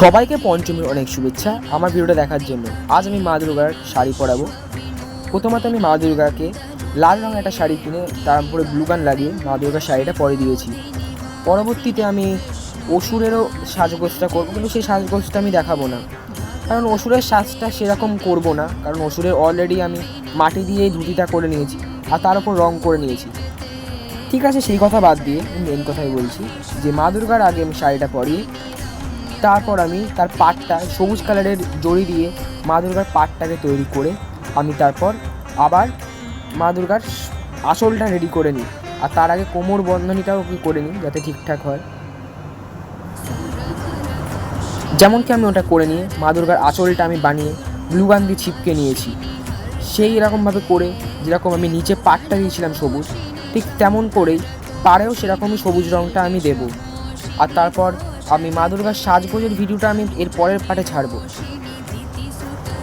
সবাইকে পঞ্চমীর অনেক শুভেচ্ছা আমার ভিডিওটা দেখার জন্য। আজ আমি মা দুর্গার শাড়ি পরাবো। প্রথমত আমি মা দুর্গাকে লাল রঙের একটা শাড়ি কিনে তার উপরে ব্লু গান লাগিয়ে মা দুর্গার শাড়িটা পরিয়ে দিয়েছি। পরবর্তীতে আমি অসুরেরও সাজগোজটা করবো, কিন্তু সেই সাজগোজটা আমি দেখাবো না, কারণ অসুরের সাজটা সেরকম করবো না, কারণ অসুরের অলরেডি আমি মাটি দিয়ে ধুতিটা করে নিয়েছি আর তার উপর রঙ করে নিয়েছি। ঠিক আছে, সেই কথা বাদ দিয়ে আমি মেন কথাই বলছি যে মা দুর্গার আগে আমি শাড়িটা পরিয়ে তারপর আমি তার পাটটা সবুজ কালারের জড়ি দিয়ে মা দুর্গার পাটটাকে তৈরি করে আমি তারপর আবার মা দুর্গার আঁচলটা রেডি করে নিই, আর তার আগে কোমর বন্ধনীটাও কি করে নিই যাতে ঠিকঠাক হয়। যেমন কি আমি ওটা করে নিয়ে মা দুর্গার আঁচলটা আমি বানিয়ে ব্লু গান দিয়ে ছিপকে নিয়েছি। সেই এরকমভাবে করে যেরকম আমি নিচে পাটটা দিয়েছিলাম সবুজ, ঠিক তেমন করেই পাড়েও সেরকমই সবুজ রঙটা আমি দেবো। আর তারপর আমি মা দুর্গার সাজগোজের ভিডিওটা আমি এর পরের পার্টে ছাড়বো।